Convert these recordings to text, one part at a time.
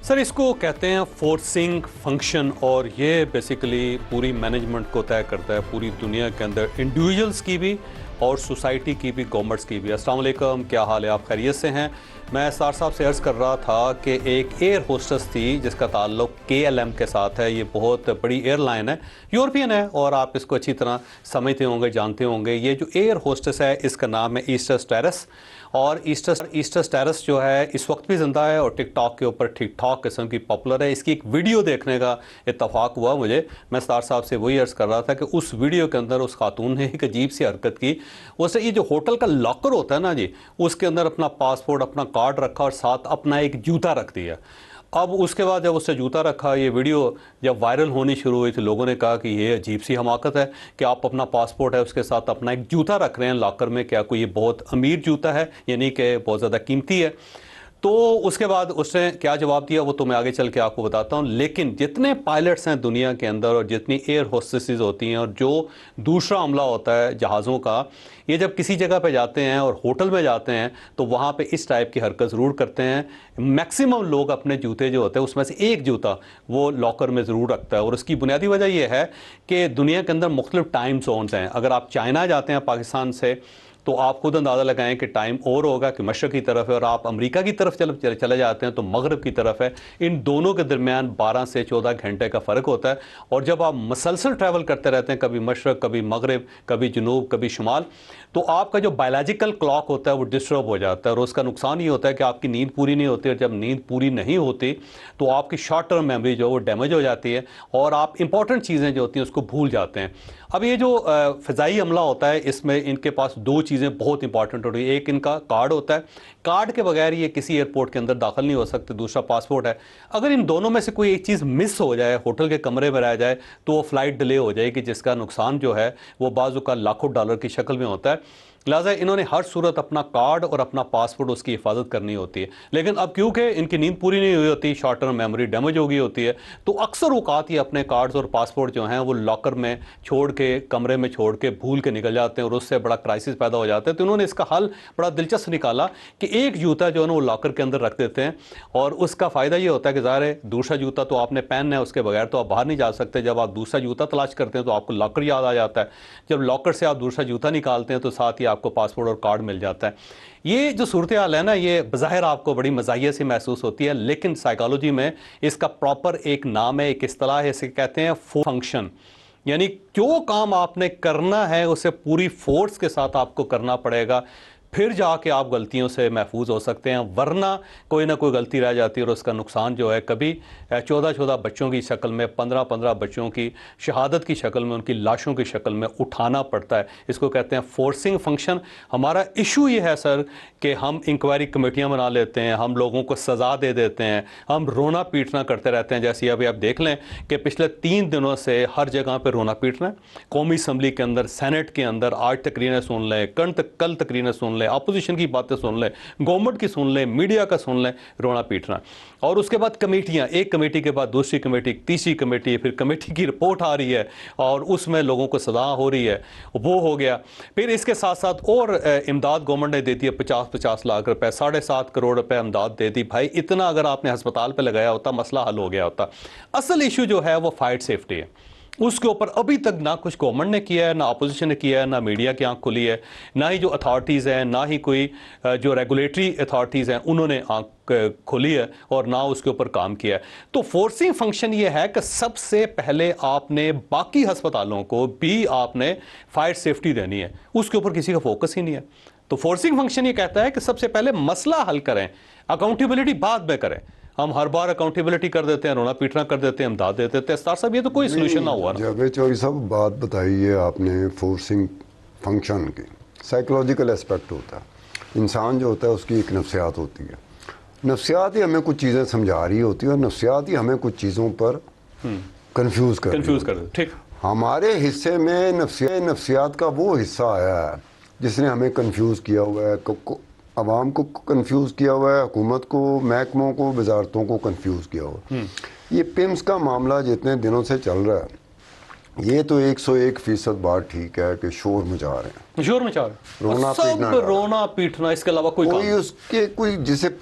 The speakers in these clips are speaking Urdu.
سر اس کو کہتے ہیں فورسنگ فنکشن، اور یہ بیسیکلی پوری مینجمنٹ کو طے کرتا ہے پوری دنیا کے اندر، انڈیویجولس کی بھی اور سوسائٹی کی بھی، گورنمنٹس کی بھی۔ السلام علیکم، کیا حال ہے؟ آپ خیریت سے ہیں؟ میں سار صاحب سے عرض کر رہا تھا کہ ایک ایئر ہوسٹس تھی جس کا تعلق KLM کے ساتھ ہے۔ یہ بہت بڑی ایئر لائن ہے، یورپین ہے، اور آپ اس کو اچھی طرح سمجھتے ہوں گے، جانتے ہوں گے۔ یہ جو ایئر ہوسٹس ہے اس کا نام ہے ایسٹر سٹیرس، اور ایسٹر سٹیرس جو ہے اس وقت بھی زندہ ہے اور ٹک ٹاک کے اوپر ٹھیک ٹھاک قسم کی پاپولر ہے۔ اس کی ایک ویڈیو دیکھنے کا اتفاق ہوا مجھے، میں سار صاحب سے وہی عرض کر رہا تھا کہ اس ویڈیو کے اندر اس خاتون نے ایک عجیب سی حرکت کی۔ اسے یہ جو ہوٹل کا لاکر ہوتا ہے نا جی، اس کے اندر اپنا پاسپورٹ، اپنا کارڈ رکھا اور ساتھ اپنا ایک جوتا رکھ دیا۔ اب اس کے بعد جب اس سے جوتا رکھا، یہ ویڈیو جب وائرل ہونی شروع ہوئی تو لوگوں نے کہا کہ یہ عجیب سی حماقت ہے کہ آپ اپنا پاسپورٹ ہے اس کے ساتھ اپنا ایک جوتا رکھ رہے ہیں لاکر میں، کیا کوئی یہ بہت امیر جوتا ہے، یعنی کہ بہت زیادہ قیمتی ہے؟ تو اس کے بعد اس نے کیا جواب دیا وہ تو میں آگے چل کے آپ کو بتاتا ہوں۔ لیکن جتنے پائلٹس ہیں دنیا کے اندر اور جتنی ایئر ہوسٹسز ہوتی ہیں اور جو دوسرا عملہ ہوتا ہے جہازوں کا، یہ جب کسی جگہ پہ جاتے ہیں اور ہوٹل میں جاتے ہیں تو وہاں پہ اس ٹائپ کی حرکت ضرور کرتے ہیں۔ میکسیمم لوگ اپنے جوتے جو ہوتے ہیں اس میں سے ایک جوتا وہ لاکر میں ضرور رکھتا ہے، اور اس کی بنیادی وجہ یہ ہے کہ دنیا کے اندر مختلف ٹائم زونز ہیں۔ اگر آپ چائنا جاتے ہیں پاکستان سے تو آپ خود اندازہ لگائیں کہ ٹائم اور ہوگا کہ مشرق کی طرف ہے، اور آپ امریکہ کی طرف چلے جاتے ہیں تو مغرب کی طرف ہے۔ ان دونوں کے درمیان 12 سے 14 گھنٹے کا فرق ہوتا ہے، اور جب آپ مسلسل ٹریول کرتے رہتے ہیں، کبھی مشرق، کبھی مغرب، کبھی جنوب، کبھی شمال، تو آپ کا جو بایولوجیکل کلاک ہوتا ہے وہ ڈسٹرب ہو جاتا ہے، اور اس کا نقصان یہ ہوتا ہے کہ آپ کی نیند پوری نہیں ہوتی، اور جب نیند پوری نہیں ہوتی تو آپ کی شارٹ ٹرم میموری جو ہے وہ ڈیمیج ہو جاتی ہے، اور آپ امپورٹنٹ چیزیں جو ہوتی ہیں اس کو بھول جاتے ہیں۔ اب یہ جو فضائی عملہ ہوتا ہے اس میں ان کے پاس دو چیزیں بہت امپورٹنٹ ہوتی ہیں۔ ایک ان کا کارڈ ہوتا ہے، کارڈ کے بغیر یہ کسی ایئرپورٹ کے اندر داخل نہیں ہو سکتے، دوسرا پاسپورٹ ہے۔ اگر ان دونوں میں سے کوئی ایک چیز مس ہو جائے، ہوٹل کے کمرے میں رہ جائے، تو وہ فلائٹ ڈیلے ہو جائے گی، جس کا نقصان جو ہے وہ بعض اوقات لاکھوں ڈالر کی شکل میں ہوتا ہے۔ لہٰذا انہوں نے ہر صورت اپنا کارڈ اور اپنا پاسپورٹ اس کی حفاظت کرنی ہوتی ہے۔ لیکن اب کیونکہ ان کی نیند پوری نہیں ہوئی ہوتی، شارٹ ٹرم میموری ڈیمیج ہو گئی ہوتی ہے، تو اکثر اوقات یہ اپنے کارڈز اور پاسپورٹ جو ہیں وہ لاکر میں چھوڑ کے، کمرے میں چھوڑ کے بھول کے نکل جاتے ہیں، اور اس سے بڑا کرائسس پیدا ہو جاتا ہے۔ تو انہوں نے اس کا حل بڑا دلچسپ نکالا کہ ایک جوتا جو ہے نا وہ لاکر کے اندر رکھ دیتے ہیں، اور اس کا فائدہ یہ ہوتا ہے کہ ظاہر ہے دوسرا جوتا تو آپ نے پہننا ہے، اس کے بغیر تو آپ باہر نہیں جا سکتے۔ جب آپ دوسرا جوتا تلاش کرتے ہیں تو آپ کو لاکر یاد آ جاتا ہے، جب لاکر سے آپ دوسرا جوتا نکالتے ہیں تو ساتھ ہی آپ کو پاسپورٹ اور کارڈ مل جاتا ہے۔ یہ جو صورتحال ہے نا، یہ بظاہر آپ کو بڑی مزاحیہ سے محسوس ہوتی ہے، لیکن سائیکالوجی میں اس کا پراپر ایک نام ہے، ایک اصطلاح ہے، اسے کہتے ہیں فنکشن۔ یعنی جو کام آپ نے کرنا ہے اسے پوری فورس کے ساتھ آپ کو کرنا پڑے گا، پھر جا کے آپ غلطیوں سے محفوظ ہو سکتے ہیں، ورنہ کوئی نہ کوئی غلطی رہ جاتی ہے اور اس کا نقصان جو ہے کبھی 14 بچوں کی شکل میں، 15 بچوں کی شہادت کی شکل میں، ان کی لاشوں کی شکل میں اٹھانا پڑتا ہے۔ اس کو کہتے ہیں فورسنگ فنکشن۔ ہمارا ایشو یہ ہے سر کہ ہم انکوائری کمیٹیاں بنا لیتے ہیں، ہم لوگوں کو سزا دے دیتے ہیں، ہم رونا پیٹنا کرتے رہتے ہیں۔ جیسے ابھی آپ دیکھ لیں کہ پچھلے 3 دنوں سے ہر جگہ پہ رونا پیٹنا ہے، قومی اسمبلی کے اندر، سینٹ کے اندر، آج تقریریں سن لیں، کل تقریریں سن لیں، اپوزیشن کی باتیں سن لیں، گورنمنٹ کی سن لیں، میڈیا کا سن لیں، رونا پیٹنا۔ اور اس کے بعد کمیٹیاں، ایک کمیٹی کے بعد دوسری کمیٹی، تیسری کمیٹی، پھر کمیٹی کی رپورٹ آ رہی ہے اور اس میں لوگوں کو سزا ہو رہی ہے، وہ ہو گیا۔ پھر اس کے ساتھ ساتھ اور امداد گورنمنٹ نے دے دی ہے، 50 لاکھ روپے، 7.5 کروڑ روپے امداد دے دی۔ بھائی اتنا اگر آپ نے ہسپتال پہ لگایا ہوتا مسئلہ حل ہو گیا ہوتا۔ اصل ایشو جو ہے وہ فائر سیفٹی ہے، اس کے اوپر ابھی تک نہ کچھ گورنمنٹ نے کیا ہے، نہ اپوزیشن نے کیا ہے، نہ میڈیا کی آنکھ کھلی ہے، نہ ہی جو اتھارٹیز ہیں، نہ ہی کوئی جو ریگولیٹری اتھارٹیز ہیں انہوں نے آنکھ کھولی ہے اور نہ اس کے اوپر کام کیا ہے۔ تو فورسنگ فنکشن یہ ہے کہ سب سے پہلے آپ نے باقی ہسپتالوں کو بھی آپ نے فائر سیفٹی دینی ہے، اس کے اوپر کسی کا فوکس ہی نہیں ہے۔ تو فورسنگ فنکشن یہ کہتا ہے کہ سب سے پہلے مسئلہ حل کریں، اکاؤنٹیبلٹی بعد میں کریں۔ ہم ہر بار اکاؤنٹیبلٹی کر دیتے ہیں، رونا پیٹنا کر دیتے ہیں، امداد دیتے ہیں۔ سر صاحب یہ تو کوئی سولوشن نہ ہوا نا۔ جاوید چوہدری صاحب بات بتائی ہے آپ نے فورسنگ فنکشن کی، سائیکولوجیکل اسپیکٹ ہوتا ہے۔ انسان جو ہوتا ہے اس کی ایک نفسیات ہوتی ہے، نفسیات ہی ہمیں کچھ چیزیں سمجھا رہی ہوتی ہے، اور نفسیات ہی ہمیں کچھ چیزوں پر کنفیوز کر دے۔ ٹھیک، ہمارے حصے میں نفسیات کا وہ حصہ آیا ہے جس نے ہمیں کنفیوز کیا ہوا ہے، عوام کو کنفیوز کیا ہوا ہے، حکومت کو، محکموں کو، وزارتوں کو کنفیوز کیا ہوا ہے۔ یہ پمس کا معاملہ جتنے دنوں سے چل رہا ہے، یہ تو 101% بات ٹھیک ہے کہ شور مچا رہے ہیں، شور مچا رہے ہیں، سب رونا پیٹنا، اس کے علاوہ کوئی اس کے کوئی جسے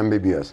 MBBS।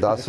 10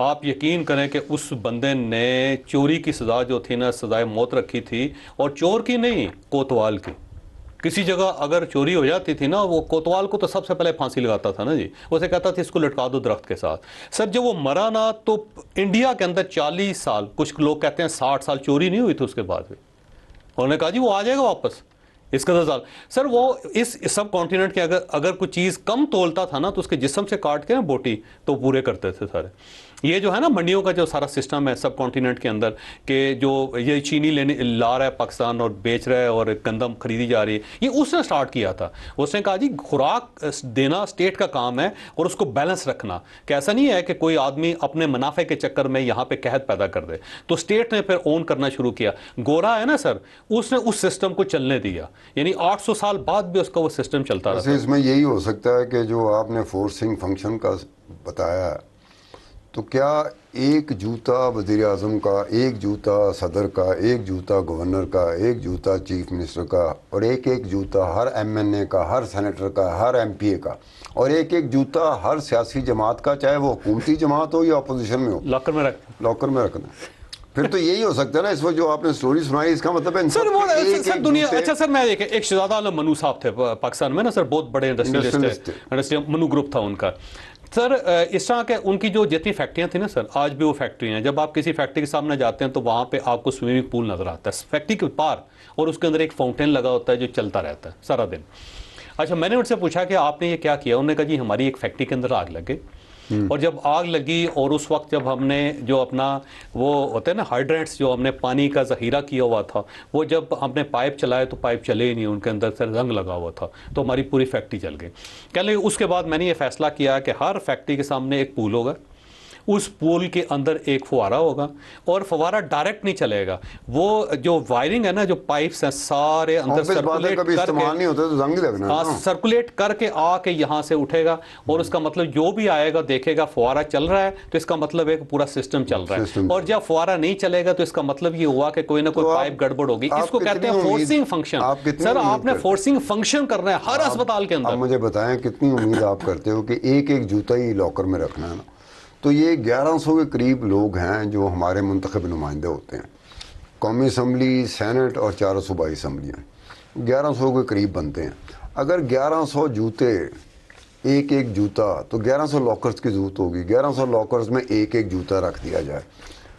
آپ یقین کریں کہ اس بندے نے چوری کی سزا جو تھی نا سزائے موت رکھی تھی, اور چور کی نہیں, کوتوال کی. کسی جگہ اگر چوری ہو جاتی تھی نا, وہ کوتوال کو تو سب سے پہلے پھانسی لگاتا تھا نا جی, اسے کہتا تھا اس کو لٹکا دو درخت کے ساتھ. سر جب وہ مرا نا تو انڈیا کے اندر 40 سال, کچھ لوگ کہتے ہیں 60 سال چوری نہیں ہوئی تھی اس کے بعد بھی. انہوں نے کہا جی وہ آ جائے گا واپس اس کا سال. سر وہ اس سب کانٹیننٹ کے اگر کوئی چیز کم تولتا تھا نا تو اس کے جسم سے کاٹ کے نا بوٹی تو پورے کرتے تھے سارے. یہ جو ہے نا منڈیوں کا جو سارا سسٹم ہے سب کانٹیننٹ کے اندر, کہ جو یہ چینی لا رہا ہے پاکستان اور بیچ رہا ہے اور گندم خریدی جا رہی ہے, یہ اس نے سٹارٹ کیا تھا. اس نے کہا جی خوراک دینا اسٹیٹ کا کام ہے اور اس کو بیلنس رکھنا, کہ ایسا نہیں ہے کہ کوئی آدمی اپنے منافع کے چکر میں یہاں پہ قحط پیدا کر دے. تو اسٹیٹ نے پھر اون کرنا شروع کیا. گورا ہے نا سر, اس نے اس سسٹم کو چلنے دیا, یعنی 800 سال بعد بھی اس کا وہ سسٹم چلتا رہا. اس میں یہی ہو سکتا ہے کہ جو آپ نے فورسنگ فنکشن کا بتایا, تو کیا ایک جوتا وزیر اعظم کا, ایک جوتا صدر کا, ایک جوتا گورنر کا, ایک جوتا چیف منسٹر کا, اور ایک جوتا ہر ایم این اے کا, ہر سینیٹر کا, ہر ایم پی اے کا, اور ایک جوتا ہر سیاسی جماعت کا, چاہے وہ حکومتی جماعت ہو یا اپوزیشن میں ہو, لاکر میں رکھنا پھر تو یہی ہو سکتا ہے نا. اس وقت جو آپ نے سٹوری سنائی, اس کا مطلب ہے سر دنیا. اچھا سر میں ایک شہزادہ عالم منو صاحب تھے پاکستان میں نا سر, بہت بڑے انڈسٹریلسٹ تھے, منو گروپ تھا ان کا. سر اس طرح کے ان کی جو جتنی فیکٹریاں تھیں نا سر, آج بھی وہ فیکٹری ہیں. جب آپ کسی فیکٹری کے سامنے جاتے ہیں تو وہاں پہ آپ کو سوئمنگ پول نظر آتا ہے فیکٹری کے پار, اور اس کے اندر ایک فاؤنٹین لگا ہوتا ہے جو چلتا رہتا ہے سارا دن. اچھا میں نے ان سے پوچھا کہ آپ نے یہ کیا کیا؟ انہوں نے کہا جی ہماری ایک فیکٹری کے اندر آگ لگے, اور جب آگ لگی اور اس وقت جب ہم نے جو اپنا وہ ہوتے ہیں نا ہائیڈرینٹس, جو ہم نے پانی کا ذخیرہ کیا ہوا تھا, وہ جب ہم نے پائپ چلائے تو پائپ چلے ہی نہیں, ان کے اندر سے رنگ لگا ہوا تھا, تو ہماری پوری فیکٹری جل گئی. کہنے لگے اس کے بعد میں نے یہ فیصلہ کیا کہ ہر فیکٹری کے سامنے ایک پول ہوگا, اس پول کے اندر ایک فوارہ ہوگا, اور فوارہ ڈائریکٹ نہیں چلے گا, وہ جو وائرنگ ہے نا, جو پائپس ہیں سارے اندر سرکولیٹ کر کے آ کے یہاں سے اٹھے گا, اور اس کا مطلب جو بھی آئے گا دیکھے گا فوارہ چل رہا ہے تو اس کا مطلب ہے کہ پورا سسٹم چل رہا ہے, اور جب فوارہ نہیں چلے گا تو اس کا مطلب یہ ہوا کہ کوئی نہ کوئی پائپ گڑبڑ ہوگی. اس کو کہتے ہیں فورسنگ فنکشن. سر آپ نے فورسنگ فنکشن کرنا ہے ہر اسپتال کے اندر. مجھے بتائیں کتنی امید آپ کرتے ہو کہ ایک جوتا ہی لاکر میں رکھنا ہے نا, تو یہ 1100 کے قریب لوگ ہیں جو ہمارے منتخب نمائندے ہوتے ہیں. قومی اسمبلی, سینٹ اور 400 صوبائی اسمبلیاں 1100 کے قریب بنتے ہیں. اگر 1100 جوتے, ایک جوتا, تو 1100 لاکرز کی ضرورت ہوگی. 1100 لاکرز میں ایک جوتا رکھ دیا جائے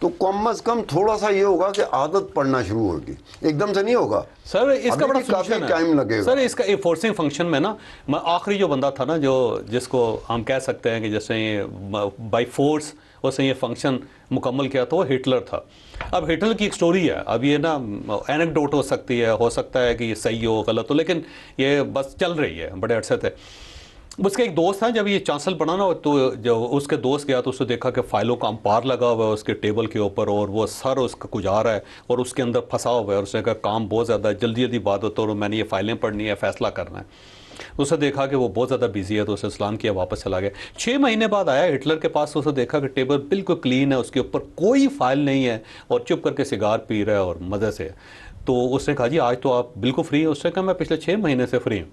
تو کم از کم تھوڑا سا یہ ہوگا کہ عادت پڑنا شروع ہوگی, ایک دم سے نہیں ہوگا. سر اس کا بڑا کافی ٹائم لگے گا. سر اس کا فورسنگ فنکشن میں نا, آخری جو بندہ تھا نا جس کو ہم کہہ سکتے ہیں کہ جیسے یہ بائی فورس اس نے یہ فنکشن مکمل کیا تو وہ ہٹلر تھا. اب ہٹلر کی ایک سٹوری ہے, اب یہ نا اینیکڈوٹ ہو سکتی ہے, ہو سکتا ہے کہ یہ صحیح ہو غلط ہو, لیکن یہ بس چل رہی ہے بڑے عرصے سے. اس کا ایک دوست تھا, جب یہ چانسل بنا نا تو جب اس کے دوست گیا تو اس نے دیکھا کہ فائلوں کا امپار لگا ہوا ہے اس کے ٹیبل کے اوپر, اور وہ سر اس کا کچھ آ رہا ہے اور اس کے اندر پھنسا ہوا ہے, اور اس نے کہا کام بہت زیادہ ہے, جلدی بات ہوتا ہے اور میں نے یہ فائلیں پڑھنی ہے, فیصلہ کرنا ہے. اسے دیکھا کہ وہ بہت زیادہ بیزی ہے تو اسے سلام کیا, واپس چلا گیا. 6 مہینے بعد آیا ہٹلر کے پاس, اسے دیکھا کہ ٹیبل بالکل کلین ہے, اس کے اوپر کوئی فائل نہیں ہے, اور چپ کر کے سگار پی رہا ہے اور مزے سے. تو اس نے کہا جی آج تو آپ بالکل فری ہیں؟ اس نے کہا میں پچھلے 6 مہینے سے فری ہوں.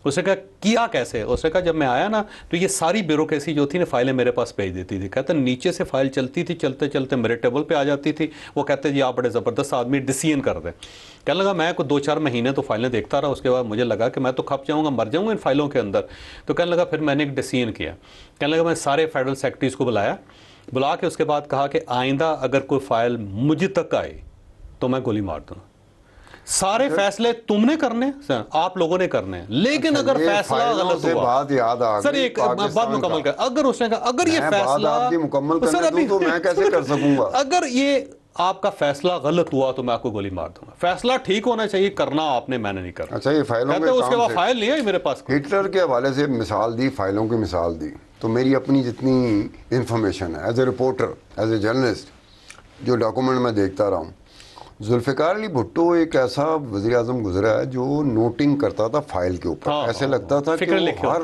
اس نے کہا کیا کیسے؟ اس نے کہا جب میں آیا نا تو یہ ساری بیوروکریسی جو تھی نا فائلیں میرے پاس بھیج دیتی تھی. کہتے نیچے سے فائل چلتی تھی, چلتے چلتے میرے ٹیبل پہ آ جاتی تھی. وہ کہتے جی آپ بڑے زبردست آدمی, ڈیسیژن کر دیں. کہنے لگا میں کوئی 2-4 مہینے تو فائلیں دیکھتا رہا, اس کے بعد مجھے لگا کہ میں تو کھپ جاؤں گا, مر جاؤں گا ان فائلوں کے اندر. تو کہنے لگا پھر میں نے ایک ڈیسیژن کیا. کہنے لگا میں سارے فیڈرل سیکرٹریز کو بلا کے اس کے بعد کہا کہ آئندہ اگر کوئی فائل مجھ تک آئے تو میں گولی مار دوں. سارے فیصلے تم نے کرنے, آپ لوگوں نے کرنے ہیں, لیکن اگر فیصلہ غلط ہوا, بات یاد آ گئی سر ایک بات مکمل کر, اگر اس نے کہا اگر یہ فیصلہ مکمل کرنے تو میں کیسے کر سکوں گا, اگر یہ آپ کا فیصلہ غلط ہوا تو میں آپ کو گولی مار دوں گا. فیصلہ ٹھیک ہونا چاہیے, کرنا آپ نے, میں نے نہیں کرنا. اچھا یہ فائلوں میں اس کے بعد فائل نہیں ہے میرے پاس. ہٹلر کے حوالے سے مثال دی, فائلوں کی مثال دی, تو میری اپنی جتنی انفارمیشن ہے as a reporter, as a journalist, جو ڈاکومنٹ میں دیکھتا رہا ہوں, ذوالفقار علی بھٹو ایک ایسا وزیر اعظم گزرا ہے جو نوٹنگ کرتا تھا فائل کے اوپر. ایسے لگتا تھا کہ وہ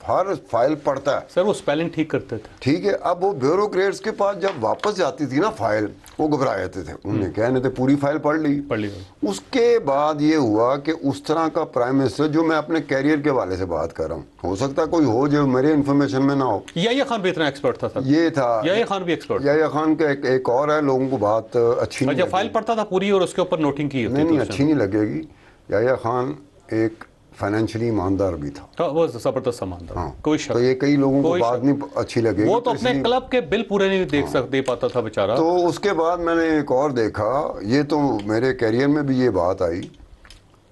ہر فائل پڑھتا ہے. سر وہ سپیلنگ ٹھیک کرتے تھے. ٹھیک ہے, اب وہ بیوروکریٹس کے پاس جب واپس جاتی تھی نا فائل, وہ گھبرا جاتے تھے. انہوں نے کہنے تھے پوری فائل پڑھ لی. اس کے بعد یہ ہوا کہ اس طرح کا پرائم منسٹر, جو میں اپنے کیریئر کے حوالے سے بات کر رہا ہوں, ہو سکتا کوئی ہو جو میرے انفارمیشن میں نہ ہو. یحییٰ خان بھی اتنا ایکسپرٹ تھا سر؟ یہ تھا یحییٰ خان بھی ایکسپرٹ. یحییٰ خان کا ایک اور ہے, لوگوں کو بات اچھی نہیں اچھا فائل پڑھتا تھا پوری اور اس کے اوپر نوٹنگ کی ہوتی؟ نہیں اچھی نہیں لگے گی. یحییٰ خان ایک فائنینشلی ایماندار بھی تھا, وہ زبردست ایماندار, کوئی شک. تو یہ کئی لوگوں کو بات نہیں اچھی لگے گی. وہ تو اپنے کلب کے بل پورے نہیں دیکھ سکتے پاتا تھا بیچارہ. تو اس کے بعد میں نے ایک اور دیکھا, یہ تو میرے کیریئر میں بھی یہ بات آئی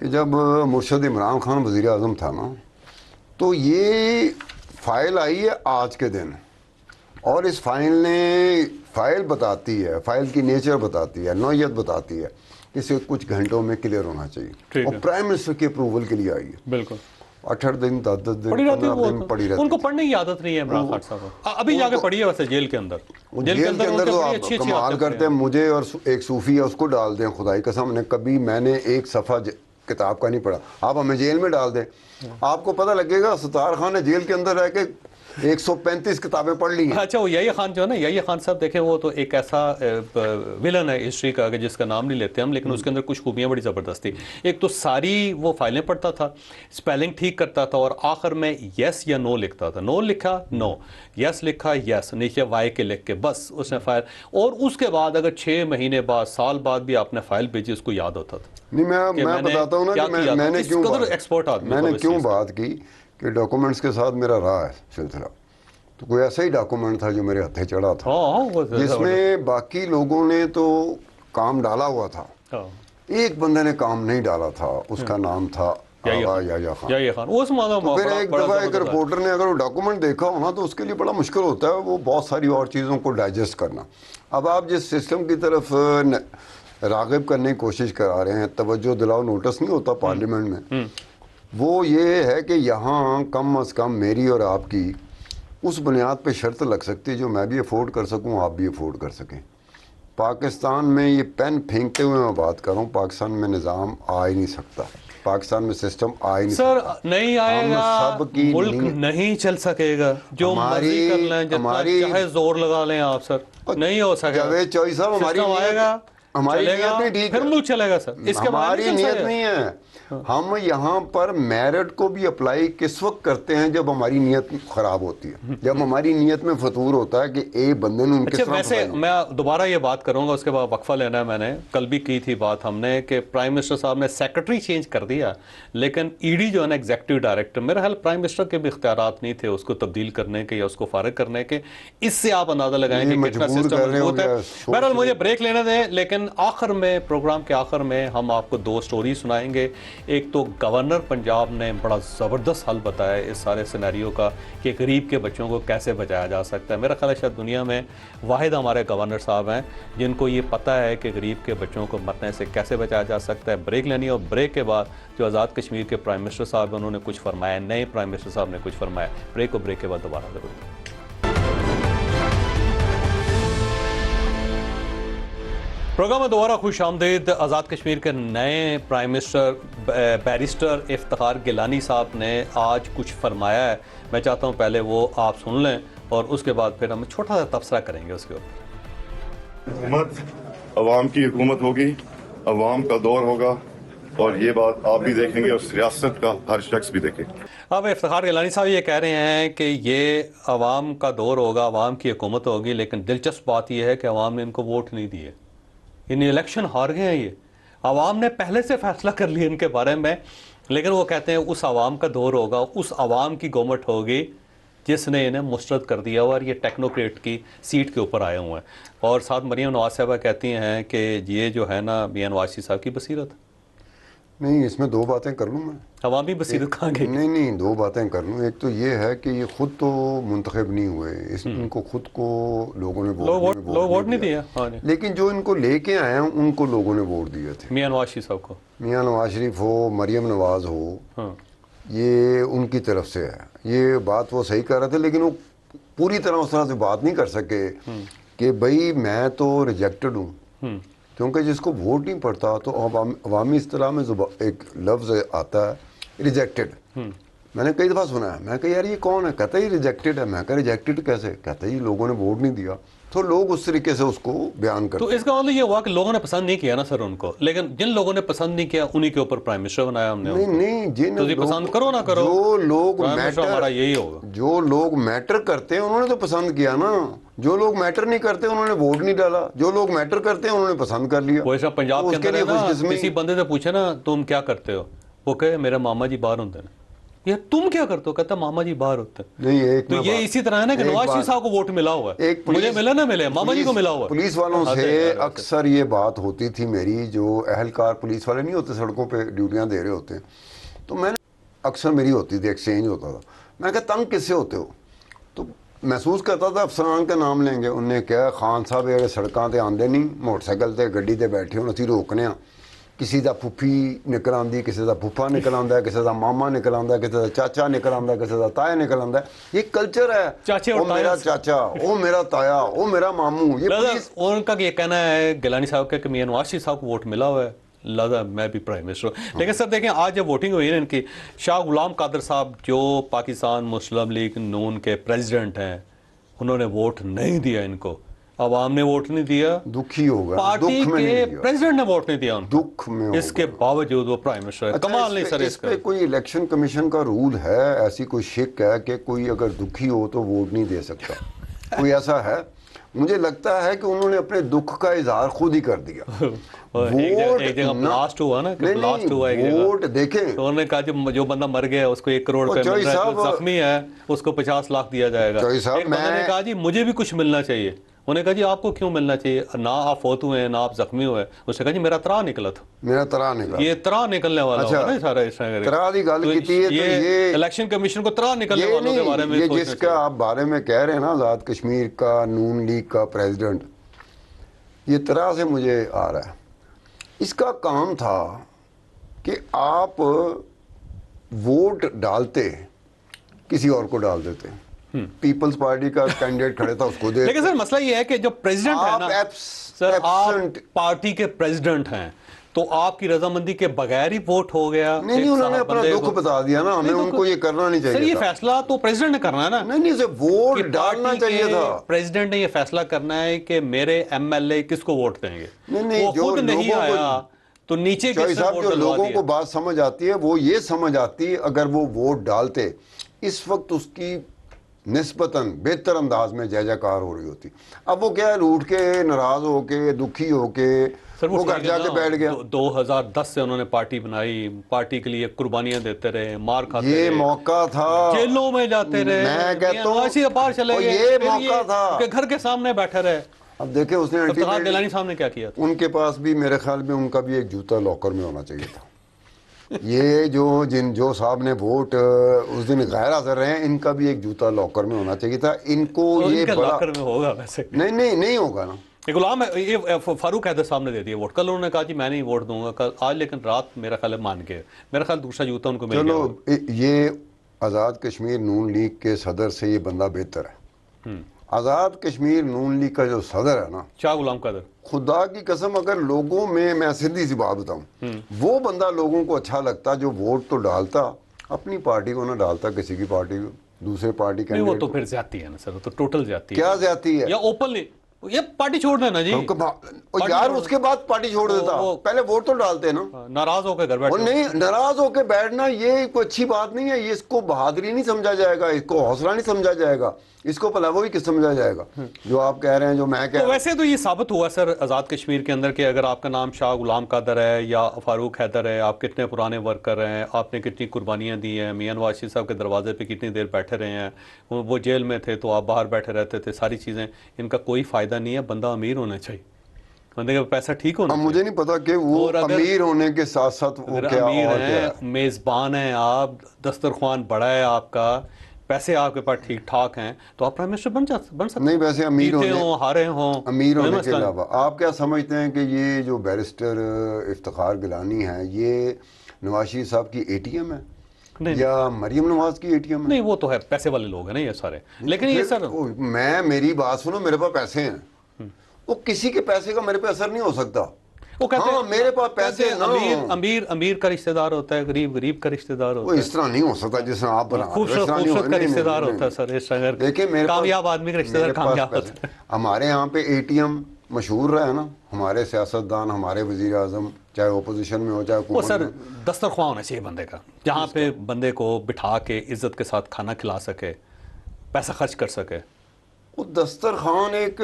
کہ جب مرشد عمران خان وزیر اعظم تھا نا, تو یہ فائل آئی ہے آج کے دن, اور اس فائل بتاتی ہے, فائل کی نیچر بتاتی ہے, نوعیت بتاتی ہے, اسے کچھ گھنٹوں میں کلیئر ہونا چاہیے, اور پرائم منسٹر کی اپروول کے لیے آئی ہے. بالکل 8 دن 10 دن 15 دن پڑی رہتی. ان کو پڑھنے کی عادت نہیں ہے عمران خان صاحب کو. ابھی جا کے پڑھی ہے ویسے جیل کے اندر. جیل کے اندر تو آپ کمال کرتے ہیں. مجھے اور ایک صوفی ہے اس کو ڈال دیں, خدائی قسم نے کبھی میں نے ایک صفحہ کتاب کا نہیں پڑھا. آپ ہمیں جیل میں ڈال دیں, آپ کو پتہ لگے گا ستار خان نے جیل کے اندر رہ کے 135 کتابیں پڑھ لی ہیں. اچھا وہ یحییٰ خان جو ہے نا, یحییٰ خان صاحب دیکھیں وہ تو ایک ایسا ولن ہے ہسٹری کا کہ جس کا نام نہیں لیتے ہم, لیکن اس کے اندر کچھ خوبیاں بڑی زبردست تھی. ایک تو ساری وہ فائلیں پڑھتا تھا, اسپیلنگ ٹھیک کرتا تھا, اور آخر میں یس یا نو لکھتا تھا. نو لکھا نو, یس لکھا یس, نیچے وائی کے لکھ کے بس اس نے فائل. اور اس کے بعد اگر 6 مہینے بعد سال بعد بھی آپ نے فائل بھیجی اس کو یاد ہوتا تھا. نہیں میں بتاتا ہوں نا کہ میں نے کیوں بات کی کہ ڈاکومنٹس کے ساتھ میرا رہا ہے سلسلہ. تو کوئی ایسا ہی ڈاکومنٹ تھا جو میرے ہتھے چڑھا تھا, جس میں باقی لوگوں نے تو کام ڈالا ہوا تھا, ایک بندے نے کام نہیں ڈالا تھا, اس کا نام تھا یحییٰ خان. تو پھر ایک دفعہ ایک رپورٹر نے اگر وہ ڈاکومنٹ دیکھا ہونا تو اس کے لیے بڑا مشکل ہوتا ہے وہ بہت ساری اور چیزوں کو ڈائجسٹ کرنا. اب آپ جس سسٹم کی طرف راغب کرنے کی کوشش کرا رہے ہیں, توجہ دلاؤ نوٹس نہیں ہوتا پارلیمنٹ میں, وہ یہ ہے کہ یہاں کم از کم میری اور آپ کی اس بنیاد پہ شرط لگ سکتی ہے جو میں بھی افورڈ کر سکوں, آپ بھی افورڈ کر سکیں. پاکستان میں یہ پین پھینکتے ہوئے میں بات کر رہا ہوں, پاکستان میں نظام آ ہی نہیں سکتا, پاکستان میں سسٹم آ ہی نہیں سکتا. سر نہیں آئے گا, ملک نہیں چل سکے گا, جو مرضی کر لیں, جتنا چاہے زور لگا لیں آپ سر, نہیں ہو سکے گا. جاوید چوئی صاحب ہماری نیت نہیں ٹھیک ہے, پھر ملک چلے گا سر, اس کے ہماری نیت نہیں ہے. ہم یہاں پر میرٹ کو بھی اپلائی کس وقت کرتے ہیں جب ہماری نیت خراب ہوتی ہے, جب ہماری نیت میں فطور ہوتا ہے کہ ایک بندے نے ان کے ساتھ. ویسے میں دوبارہ یہ بات کروں گا, اس کے بعد وقفہ لینا ہے. میں نے کل بھی کی تھی بات ہم نے کہ پرائم منسٹر صاحب نے سیکرٹری چینج کر دیا, لیکن ای ڈی جو ہے نا ایگزیکٹو ڈائریکٹر, میرا خیال پرائم منسٹر کے بھی اختیارات نہیں تھے اس کو تبدیل کرنے کے یا اس کو فارغ کرنے کے. اس سے آپ اندازہ لگائیں کہ کتنا سسٹم مضبوط ہے. بہرحال مجھے بریک لینا دیں, لیکن آخر میں پروگرام کے آخر میں ہم آپ کو 2 سٹوری سنائیں گے. ایک تو گورنر پنجاب نے بڑا زبردست حل بتایا اس سارے سینیریو کا کہ غریب کے بچوں کو کیسے بچایا جا سکتا ہے. میرا خیال ہے شاید دنیا میں واحد ہمارے گورنر صاحب ہیں جن کو یہ پتہ ہے کہ غریب کے بچوں کو مرنے سے کیسے بچایا جا سکتا ہے. بریک لینی ہے, اور بریک کے بعد جو آزاد کشمیر کے پرائم منسٹر صاحب ہیں انہوں نے کچھ فرمایا, نئے پرائم منسٹر صاحب نے کچھ فرمایا. بریک کے بعد دوبارہ ضرور. پروگرام میں دوبارہ خوش آمدید. آزاد کشمیر کے نئے prime minister barrister Iftikhar Gilani صاحب نے آج کچھ فرمایا ہے. میں چاہتا ہوں پہلے وہ آپ سن لیں اور اس کے بعد پھر ہم چھوٹا سا تبصرہ کریں گے اس کے اوپر. حکومت عوام کی حکومت ہوگی, عوام کا دور ہوگا, اور یہ بات آپ بھی دیکھیں گے اور سیاست کا ہر شخص بھی دیکھے. اب افتخار گیلانی صاحب یہ کہہ رہے ہیں کہ یہ عوام کا دور ہوگا, عوام کی حکومت ہوگی, لیکن دلچسپ بات یہ ہے کہ عوام نے ان کو ووٹ نہیں دیے, ان الیکشن ہار گئے ہیں. یہ عوام نے پہلے سے فیصلہ کر لیا ان کے بارے میں, لیکن وہ کہتے ہیں اس عوام کا دور ہوگا, اس عوام کی گورنمنٹ ہوگی جس نے انہیں مسترد کر دیا ہوا, اور یہ ٹیکنوکریٹ کی سیٹ کے اوپر آئے ہوئے ہیں. اور ساتھ مریم نواز صاحبہ کہتی ہیں کہ یہ جو ہے نا میاں نواز شریف صاحب کی بصیرت. نہیں, اس میں 2 باتیں کر لوں میں. عوامی بصیرت کہاں گئی؟ نہیں 2 باتیں کر لوں. ایک تو یہ ہے کہ یہ خود تو منتخب نہیں ہوئے, ان کو خود کو لوگوں نے ووٹ نہیں دیا, لیکن جو ان کو لے کے آئے ہیں ان کو لوگوں نے ووٹ دیے تھے. میاں نواز شریف صاحب کو, میاں نواز شریف ہو, مریم نواز ہو, یہ ان کی طرف سے ہے. یہ بات وہ صحیح کر رہے تھے, لیکن وہ پوری طرح اس طرح سے بات نہیں کر سکے کہ بھائی میں تو ریجیکٹڈ ہوں, کیونکہ جس کو ووٹ نہیں پڑتا تو عوامی اصطلاح میں ایک لفظ آتا ہے ریجیکٹڈ. میں نے کئی دفعہ سنا ہے. میں کہا یار یہ کون ہے؟ کہتا ہے یہ ریجیکٹڈ ہے. میں کہا ریجیکٹڈ کیسے؟ کہتا ہے یہ لوگوں نے ووٹ نہیں دیا. تو لوگ اس طریقے سے اس کو بیان تو کرتے اس کا مطلب یہ ہوا کہ لوگوں نے پسند نہیں کیا نا سر ان کو, لیکن جن لوگوں نے پسند نہیں کیا انہی کے اوپر پرائم منسٹر بنایا ہم نے. نہیں جن تو پسند کرو نہ کرو, جو لوگ پرائم منسٹر ہمارا یہی ہوگا. جو لوگ میٹر کرتے ہیں انہوں نے تو پسند کیا نا. جو لوگ میٹر نہیں کرتے انہوں نے ووٹ نہیں ڈالا. جو لوگ میٹر کرتے ہیں انہوں نے پسند کر لیا. وہ صاحب پنجاب کے اندر ہے نا, کسی بندے سے پوچھے نا تم کیا کرتے ہو, وہ کہے میرے ماما جی باہر ہوتے ہیں. یہ تم کیا کرتے ہو؟ کہتا ماما جی باہر ہوتے ہیں. نہیں ایک تو یہ اسی طرح ہے نا کہ نواز شریف صاحب کو ووٹ ملا ہوا ہے, مجھے ملا نہ ملے, ماما جی کو ملا ہوا ہے. پولیس والوں سے اکثر یہ بات ہوتی تھی میری, جو اہلکار پولیس والے نہیں ہوتے سڑکوں پہ ڈیوٹیاں دے رہے ہوتے ہیں, تو میں نے اکثر میری ہوتی تھی, ایکسچینج ہوتا تھا. میں کہا تنگ کس سے ہوتے ہو؟ تو محسوس کرتا تھا افسران کا نام لیں گے, انہیں کیا خان صاحب یہ سڑکاں تے آندے نہیں, موٹر سائیکل تے گڈی تے بیٹھے ہونا اسی روکنے ہاں. کسی دا پھپھی نکل آندی, کسی دا پھپھا نکل آندا ہے, کسی دا ماما نکل آندا ہے, کسی دا چاچا نکل آندا ہے, کسی دا تایا نکل آندا ہے. یہ کلچر ہے. چاچے اور وہ میرا چاچا, وہ میرا تایا, وہ میرا ماموں. یہ پولیس ان کا یہ کہنا ہے گیلانی صاحب کا کہ میاں نواز شریف صاحب کو ووٹ ملا ہوا ہے, لہٰذا میں بھی پرائم منسٹر ہوں. لیکن سر دیکھیں آج جب ووٹنگ ہوئی نا ان کی, شاہ غلام قادر صاحب جو پاکستان مسلم لیگ نون کے پریزیڈنٹ ہیں, انہوں نے ووٹ نہیں دیا ان کو. عوام نے ووٹ نہیں دیا, دکھی ہوگا, پارٹی کے پریزیڈنٹ نے ووٹ نہیں دیا ان کو, دکھ میں اس کے باوجود وہ پرائم منسٹر ہے. کمال نہیں سر اس کا. پہ کوئی الیکشن کمیشن کا رول ہے, ایسی کوئی شک ہے کہ کوئی اگر دکھی ہو تو ووٹ نہیں دے سکتا؟ کوئی ایسا ہے؟ مجھے لگتا ہے کہ انہوں نے اپنے دکھ کا اظہار خود ہی کر دیا. ایک جگہ بلاسٹ ہوا نا, کہ بلاسٹ ہوا ایک جگہ, ووٹ دیکھیں تو انہوں نے کہا جو بندہ مر گیا اس کو 1 کروڑ روپے مل رہا ہے, جو زخمی ہے اس کو 50 لاکھ دیا جائے گا. ایک بندے نے کہا جی مجھے بھی کچھ ملنا چاہیے. انہوں نے کہا جی آپ کو کیوں ملنا چاہیے, نہ آپ فوت ہوئے ہیں نہ آپ زخمی ہوئے. اس نے کہا جی میرا ترا نکلا تھا. میرا ترا نکلا. یہ ترا نکلنے والا ہوگا نا سارا اس طرح. ترا دی گل کیتی ہے تو یہ الیکشن کمیشن کو ترا نکلنے والوں کے بارے میں یہ جس کا آپ بارے میں کہہ رہے ہیں نا, آزاد کشمیر کا نون لیگ کا پریزیڈنٹ, یہ ترا سے مجھے آ رہا ہے. اس کا کام تھا کہ آپ ووٹ ڈالتے کسی اور کو ڈال دیتے. پیپلز پارٹی کا کینڈیڈیٹ کھڑے تھا اس کو دے. لیکن سر مسئلہ یہ ہے کہ جو پریزیڈنٹ ہے نا سر, آپ پارٹی کے پریزیڈنٹ ہیں تو آپ کی رضامندی کے بغیر ہی ووٹ ہو گیا. نہیں انہوں نے اپنا دکھ بتا دیا نا, ہمیں ان کو یہ کرنا نہیں چاہیے. سر یہ فیصلہ تو پریزیڈنٹ نے کرنا ہے نا. نہیں ووٹ ڈالنا چاہیے تھا. پریزیڈنٹ نے یہ فیصلہ کرنا ہے کہ میرے ایم ایل اے کس کو ووٹ دیں گے. نہیں وہ خود نہیں آیا تو نیچے کے صاحب جو لوگوں کو بات سمجھ آتی ہے وہ یہ سمجھ آتی ہے, اگر وہ ووٹ ڈالتے اس وقت اس کی نسبتاً بہتر انداز میں جے جے کار ہو رہی ہوتی. اب وہ کیا ہے, روٹ کے, ناراض ہو کے, دکھی ہو کے وہ گھر جا کے بیٹھ گیا. 2010 سے انہوں نے پارٹی بنائی, پارٹی کے لیے قربانیاں دیتے رہے, مار کھاتے رہے, یہ موقع تھا, جیلوں میں جاتے رہے, میں کہتا ہوں باہر چلے گئے, یہ موقع تھا کہ گھر کے سامنے بیٹھے رہے. اب دیکھیں اس نے گیلانی صاحب نے کیا کیا تھا. ان کے پاس بھی میرے خیال میں ان کا بھی ایک جوتا لاکر میں ہونا چاہیے تھا. یہ جو صاحب نے ووٹ اس دن غیر حاضر رہے ہیں, ان کا بھی ایک جوتا لاکر میں ہونا چاہیے تھا. ان کو یہ لاکر میں ہوگا ویسے نہیں ہوگا نا. غلام یہ فاروق حیدر صاحب نے دے دیا ووٹ. کل انہوں نے کہا جی میں نہیں ووٹ دوں گا کل, آج لیکن رات میرا خیال مان گئے. میرا خیال دوسرا جوتا ان کو مل گیا. چلو یہ آزاد کشمیر نون لیگ کے صدر سے یہ بندہ بہتر ہے. آزاد کشمیر نون لیگ کا جو صدر ہے نا, شاہ غلام قادر, خدا کی قسم اگر لوگوں میں سیدھی سی بات بتاؤں, وہ بندہ لوگوں کو اچھا لگتا جو ووٹ تو ڈالتا, اپنی پارٹی کو نہ ڈالتا کسی کی پارٹی کو, دوسرے پارٹی کا. وہ تو پھر زیادتی ہے نا سر, تو ٹوٹل زیادتی ہے. کیا زیادتی ہے؟ یا اوپنلی یہ پارٹی چھوڑ دینا جی. یار اس کے بعد پارٹی چھوڑ دیتا, پہلے ووٹ تو ڈالتے نا. ناراض ہو کے گھر بیٹھنا. نہیں, ناراض ہو کے بیٹھنا یہ کوئی اچھی بات نہیں ہے. یہ اس کو بہادری نہیں سمجھا جائے گا, اس کو حوصلہ نہیں سمجھا جائے گا, اس کو پلا وہی کس سمجھا جائے گا جو آپ کہہ رہے ہیں, جو میں کہہ رہا ہوں. ویسے تو یہ ثابت ہوا سر آزاد کشمیر کے اندر کہ اگر آپ کا نام شاہ غلام قادر ہے یا فاروق حیدر ہے, آپ کتنے پرانے ورکر ہیں, آپ نے کتنی قربانیاں دی ہیں, میاں نواز شریف صاحب کے دروازے پہ کتنی دیر بیٹھے رہے ہیں, وہ جیل میں تھے تو آپ باہر بیٹھے رہتے تھے, ساری چیزیں, ان کا کوئی فائدہ نہیں ہے. بندہ امیر ہونا چاہیے, بندے کا پیسہ ٹھیک ہونا. مجھے نہیں پتا کہ وہ امیر ہونے کے ساتھ ساتھ وہ کیا امیر ہیں, میزبان ہیں آپ, دسترخوان بڑا ہے آپ کا, پیسے آپ کے پاس ٹھیک ٹھاک ہیں, تو آپ پرائم منسٹر بن سکتے. نہیں ویسے امیر ہارے ہوں, امیر ہونے کے علاوہ آپ کیا سمجھتے ہیں کہ یہ جو بیرسٹر افتخار گیلانی ہے یہ نواز شریف صاحب کی اے ٹی ایم ہے یا مریم نواز کی اے ٹی ایم ہے؟ نہیں وہ تو ہے, پیسے والے لوگ ہیں نا یہ سارے. لیکن یہ سر میری بات سنو, میرے پاس پیسے ہیں, وہ کسی کے پیسے کا میرے پہ اثر نہیں ہو سکتا. وہ کہتے ہاں ہیں میرے پاس پیسے کہتے ہیں نہ ہوں، امیر کا رشتہ دار ہوتا ہے، غریب کا رشتہ دار وہ ہوتا ہے، اس طرح نہیں ہو سکتا جس طرح آپ بنا رہے ہو، اس خوبصورت طرح نہیں ہو- کا نہیں، رشتہ دار نہیں، ہوتا ہے سر، اس طرح دیکھیں میرے پاس کامیاب آدمی کا رشتہ دار میرے پاس کامیاب پیسے، ہوتا ہے۔ ہمارے یہاں پہ اے ٹی ایم مشہور رہا ہے نا، ہمارے سیاستدان، ہمارے وزیر اعظم، چاہے اپوزیشن میں ہو چاہے وہ حکومت سر میں، دسترخواں ہونا چاہیے بندے کا، جہاں پہ بندے کو بٹھا کے عزت کے ساتھ کھانا کھلا سکے، پیسہ خرچ کر سکے۔ وہ دسترخوان ایک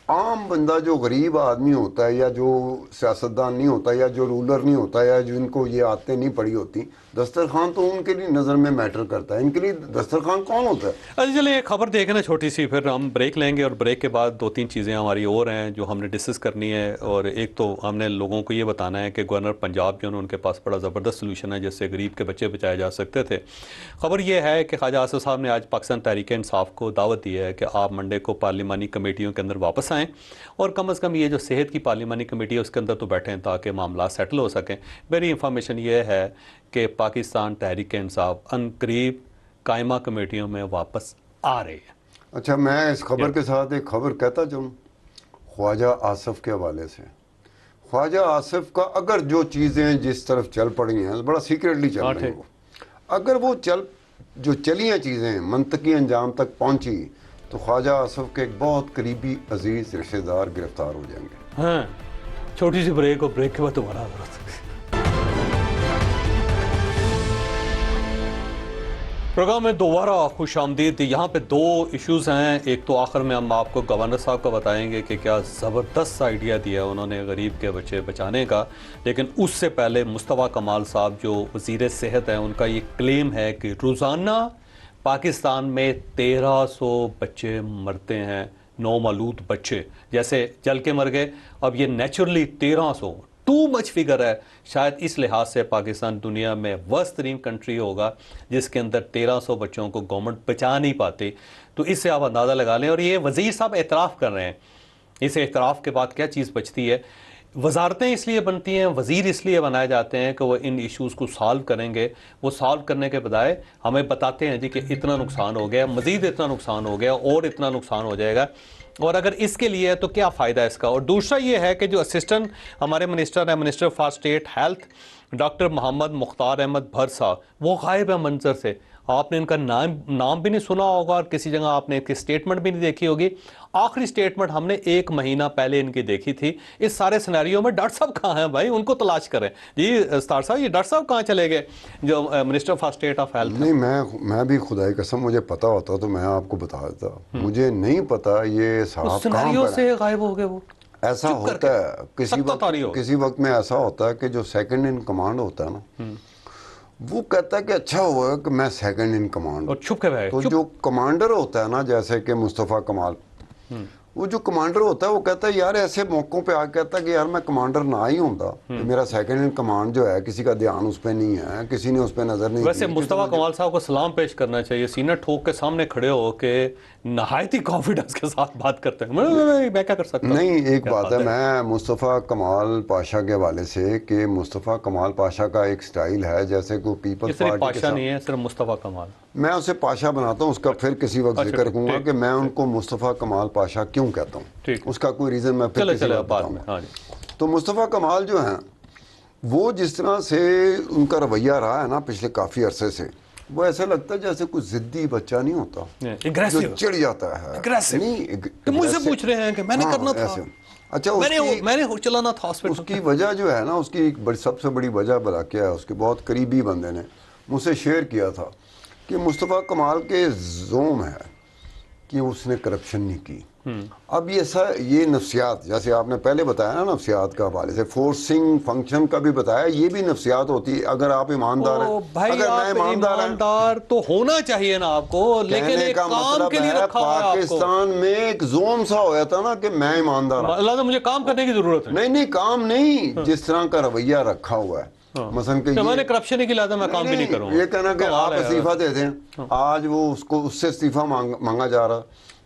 عام بندہ جو غریب آدمی ہوتا ہے یا جو سیاستدان نہیں ہوتا یا جو رولر نہیں ہوتا یا جن کو یہ عادتیں نہیں پڑی ہوتی، دسترخوان تو ان کے لیے نظر میں میٹر کرتا ہے، ان کے لیے دسترخوان کون ہوتا ہے؟ اچھا چلیں ایک خبر دیکھیں نا چھوٹی سی، پھر ہم بریک لیں گے، اور بریک کے بعد 2-3 چیزیں ہماری اور ہیں جو ہم نے ڈسکس کرنی ہے، اور ایک تو ہم نے لوگوں کو یہ بتانا ہے کہ گورنر پنجاب جو ان کے پاس بڑا زبردست سلوشن ہے جس سے غریب کے بچے بچائے جا سکتے تھے۔ خبر یہ ہے کہ خواجہ آصف صاحب نے آج پاکستان تحریک انصاف کو دعوت دی ہے کہ آپ منڈے کو پارلیمانی کمیٹیوں کے اندر واپس آئیں، اور کم از کم یہ جو صحت کی پارلیمانی کمیٹی ہے اس کے اندر تو بیٹھیں تاکہ معاملات سیٹل ہو سکیں۔ میری انفارمیشن یہ ہے کہ پاکستان تحریک انصاف ان قریب قائمہ کمیٹیوں میں واپس آ رہی ہے۔ اچھا میں اس خبر کے ساتھ ایک خبر کہتا چلوں خواجہ آصف کے حوالے سے۔ خواجہ آصف کا اگر جو چیزیں جس طرف چل پڑی ہیں بڑا سیکریٹلی چل رہی ہیں، وہ اگر وہ جو چلی ہیں چیزیں منطقی انجام تک پہنچی تو خواجہ آصف کے ایک بہت قریبی عزیز رشتہ دار گرفتار ہو جائیں گے۔ ہاں چھوٹی سی بریک، اور بریک کے بعد دوبارہ ضرورت ہے۔ پروگرام میں دوبارہ خوش آمدید۔ یہاں پہ 2 ایشوز ہیں، ایک تو آخر میں ہم آپ کو گورنر صاحب کا بتائیں گے کہ کیا زبردست آئیڈیا دیا انہوں نے غریب کے بچے بچانے کا، لیکن اس سے پہلے مصطفیٰ کمال صاحب جو وزیر صحت ہیں ان کا یہ کلیم ہے کہ روزانہ پاکستان میں 1300 بچے مرتے ہیں، نومولود بچے، جیسے جل کے مر گئے، اب یہ نیچرلی 1300 ٹو مچ فگر ہے۔ شاید اس لحاظ سے پاکستان دنیا میں ورسٹ ترین کنٹری ہوگا جس کے اندر 1300 بچوں کو گورنمنٹ بچا نہیں پاتی، تو اس سے آپ اندازہ لگا لیں۔ اور یہ وزیر صاحب اعتراف کر رہے ہیں، اس اعتراف کے بعد کیا چیز بچتی ہے؟ وزارتیں اس لیے بنتی ہیں، وزیر اس لیے بنائے جاتے ہیں کہ وہ ان ایشوز کو سالو کریں گے۔ وہ سالو کرنے کے بجائے ہمیں بتاتے ہیں جی کہ اتنا نقصان ہو گیا، مزید اتنا نقصان ہو گیا، اور اتنا نقصان ہو جائے گا، اور اگر اس کے لیے ہے تو کیا فائدہ ہے اس کا۔ اور دوسرا یہ ہے کہ جو اسسٹنٹ ہمارے منسٹر ہیں، minister for state health doctor Muhammad Mukhtar Ahmed بھر صاحب، وہ غائب ہے منظر سے، آپ نے ان کا نام بھی نہیں سنا ہوگا، اور کسی جگہ آپ نے ان کی اسٹیٹمنٹ بھی نہیں دیکھی ہوگی۔ آخری اسٹیٹمنٹ ہم نے 1 مہینہ پہلے ان کی دیکھی تھی۔ اس سارے سینیریو میں ڈاکٹر صاحب کہاں ہیں بھائی؟ ان کو تلاش کریں جی ستار صاحب، یہ ڈاکٹر صاحب کہاں چلے گئے جو minister for state of health? نہیں میں بھی خدائی قسم مجھے پتا ہوتا تو میں آپ کو بتا دیتا، مجھے نہیں پتا یہ صاحب کہاں سینیریو پر سے ہے۔ غائب ہو گئے وہ، ایسا چپ کر ہوتا کے ہے سکتہ طاری ہو گئی۔ کسی وقت میں ایسا ہوتا ہے کہ جو سیکنڈ ان کمانڈ ہوتا ہے نا وہ کہتا ہے کہ اچھا ہوا کہ میں سیکنڈ ان کمانڈ، اور چھپ کے بھائی تو جو کمانڈر ہوتا ہے نا جیسے کہ مصطفیٰ کمال، وہ جو کمانڈر ہوتا ہے وہ کہتا ہے یار ایسے موقعوں پہ آ کہتا ہے کہ یار میں کمانڈر نہ ہی ہوں میرا سیکنڈ ان کمانڈ جو ہے کسی کا دھیان اس پہ نہیں ہے، کسی نے اس پہ نظر نہیں ویسے کی۔ مصطفیٰ کمال صاحب کو سلام پیش کرنا چاہیے، سینہ ٹھوک کے سامنے کھڑے ہو کے نہایت ہی کانفیڈنس کے ساتھ بات کرتے ہیں، میں کیا کر سکتا ہوں؟ نہیں ایک بات ہے، میں مصطفیٰ کمال پاشا کے حوالے سے کہ مصطفیٰ کمال پاشا کا ایک سٹائل ہے جیسے کوئی پیپلز صرف پارٹی کے پاشا ساتھ، نہیں ہے، صرف مصطفیٰ کمال، میں اسے پاشا بناتا ہوں، اس کا پھر کسی وقت ذکر کروں گا ٹھیک، کہ میں ان کو مصطفیٰ کمال پاشا کیوں کہتا ہوں، ٹھیک، اس کا کوئی ریزن میں پھر کسی چلے وقت بعد بتاؤں میں، گا۔ ہاں جی۔ تو مصطفیٰ کمال جو ہیں وہ جس طرح سے ان کا رویہ رہا ہے نا پچھلے کافی عرصے سے، وہ ایسا لگتا ہے جیسے کوئی ضدی بچہ نہیں ہوتا جو اگریسو، چڑ جاتا ہے، نہیں کہ مجھ سے پوچھ رہے ہیں کہ میں نے کرنا تھا، اچھا میں نے چلانا تھا اس ہاسپٹل کی وجہ جو ہے نا، اس کی سب سے بڑی وجہ بلا کیا ہے، اس کے بہت قریبی بندے نے مجھ سے شیئر کیا تھا کہ مصطفیٰ کمال کے زوم ہے کہ اس نے کرپشن نہیں کی۔ اب یہ نفسیات جیسے آپ نے پہلے بتایا نا، نفسیات کا حوالے سے فورسنگ فنکشن کا بھی بتایا، یہ بھی نفسیات ہوتی ہے۔ اگر آپ ایماندار ہیں، بھائی آپ ایماندار تو ہونا چاہیے نا آپ کو، لیکن ایک کام کے لیے رکھا ہوا ہے آپ کو۔ پاکستان میں ایک زوم سا ہوا تھا نا کہ میں ایماندار ہوں، اللہ تو مجھے کام کرنے کی ضرورت ہے، نہیں کام نہیں، جس طرح کا رویہ رکھا ہوا ہے، مثلا کہ میں نے کرپشن ہی کی لازم میں کام بھی نہیں کروں گا، یہ کہنا کہ آپ استعفیٰ دے دیں، آج وہ اس سے استعفیٰ مانگا جا رہا،